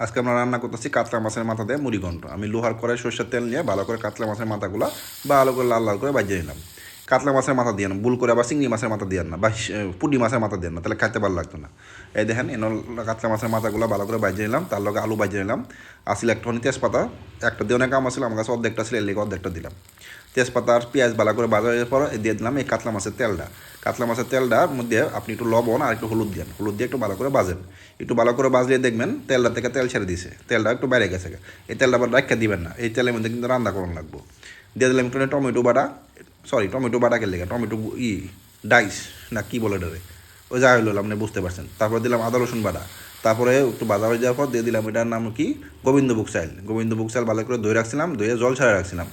আজকে আমরা রান্না করতেছি কাতলা মাছের মাথা দিয়ে মুড়িঘণ্ট। আমি লোহার কড়াই সরষের তেল নিয়ে ভালো করে কাতলা মাছের মাথাগুলো ভালো করে লাল লাল করে বাজিয়ে নিলাম। কাতলা মাছের মাথা দিয়ে না, ভুল করে আবার চিংড়ি মাছের মাথা দিয়ে না, বা পুঁটি মাছের মাথা দিয়ে না, তাহলে খাইতে ভালো লাগতো না। এই দেখেন কাতলা মাছের মাথাগুলো ভালো করে বাজিয়ে নিলাম, তার লগে আলু বাজিয়ে নিলাম। আসলে একটুখানি তেজপাতা, একটা দিয়ে অনেক কাম আসলে আমার কাছে অর্ধেকটা ছিল, এর লেগে অর্ধেকটা দিলাম। তেজপাতা আর পেঁয়াজ ভালো করে ভাজা হয়ে পর দিয়ে দিলাম এই কাতলা মাছের তেলটা। কাতলা মাছের তেলটার মধ্যে আপনি একটু লবণ আর একটু হলুদ দেন, হলুদ দিয়ে একটু ভালো করে ভাজেন। একটু ভালো করে ভাজলে দেখবেন তেলটা থেকে তেল ছেড়ে দিয়েছে, তেলটা একটু বাইরে গেছে। এই তেলটা আবার রাখা দিবেন না, এই তেলের মধ্যে কিন্তু রান্না করানো লাগবো। দিয়ে দিলাম একটু টমেটো বাটা, টমেটো বাটাকে লেগে টমেটো ডাইস না কি বলে ডরে, ওই যা হইলো আপনি বুঝতে পারছেন। তারপর দিলাম আদা রসুন বাটা, তারপরে একটু বাজা হয়ে যাওয়ার পর দিয়ে দিলাম এটার নাম কি, গোবিন্দভোগ চাল। গোবিন্দভোগ চাল ভালো করে ধুয়ে রাখছিলাম, ধুয়ে জল ছাড়া রাখছিলাম।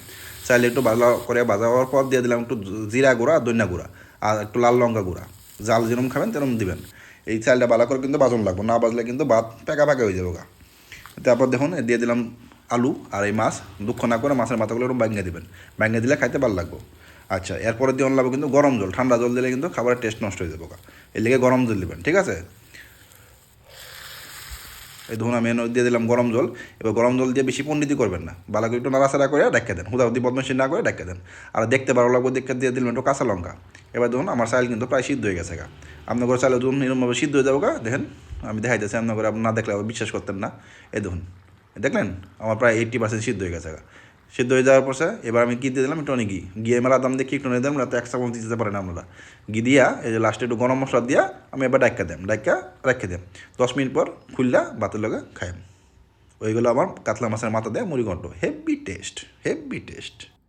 চাইলে একটু ভালো করে ভাজা হওয়ার পর দিয়ে দিলাম একটু জিরা গুঁড়া, ধনিয়া গুঁড়া আর একটু লাল লঙ্কা গুঁড়া। জাল যেরকম খাবেন তেরকম দিবেন। এই চালটা ভালো করে কিন্তু বাজন লাগবে, না বাজলে কিন্তু ভাত পেকা পেকা হয়ে যাবে গা। তারপর দেখুন দিয়ে দিলাম আলু আর এই মাছ, দুঃখ না করে মাছের মাথাগুলো এরকম ভাঙিয়ে দিবেন, ভাঙিয়ে দিলে খাইতে ভালো লাগবে। আচ্ছা, এরপরে দিয়ে লাগবে কিন্তু গরম জল, ঠান্ডা জল দিলে কিন্তু খাবারের টেস্ট নষ্ট হয়ে যাবে গা। এর লিগে গরম জল দিবেন, ঠিক আছে। এই ধরুন আমি দিয়ে দিলাম গরম জল। এবার গরম জল দিয়ে বেশি পণ্ডিতি করবেন না, ভালো করে একটু নাড়াচাড়া করে ডাক্কা দেন, হুদাহুদি বদমাশি না করে ডাক্কা দেন। আর দেখতে ভালো লাগবে দেখে দিয়ে দিলাম একটু কাঁচা লঙ্কা। এবার ধরুন আমার চাল কিন্তু প্রায় সিদ্ধ হয়ে গেছে গা। আপনার ঘরে চাইলে ধরুন এরকমভাবে সিদ্ধ হয়ে যাবো গা। দেখেন আমি দেখাইতেছি, আপনার ঘরে না দেখলে আবার বিশ্বাস করতেন না। এই দেখুন, দেখলেন আমার প্রায় 80% সিদ্ধ হয়ে গেছে গা। সিদ্ধ হয়ে যাওয়ার পরে এবার আমি কী দিয়ে দিলাম, একটু অনেক গিয়ে মেলা দাম দেখি একটু নিয়ে দিলাম, তো 1 চামচ দিতে পারেন আপনারা। ঘি দিয়া এই যে লাস্টে একটু গরম মশলা দিয়া আমি এবার ডাক্কা দিলাম, ডাক্কা রেখে দিলাম। 10 মিনিট পর খুললা ভাতের লগে খাইম। ওইগুলো আমার কাতলা মাছের মাথা দেয় মুড়িঘণ্ট, হেভি টেস্ট, হেভি টেস্ট।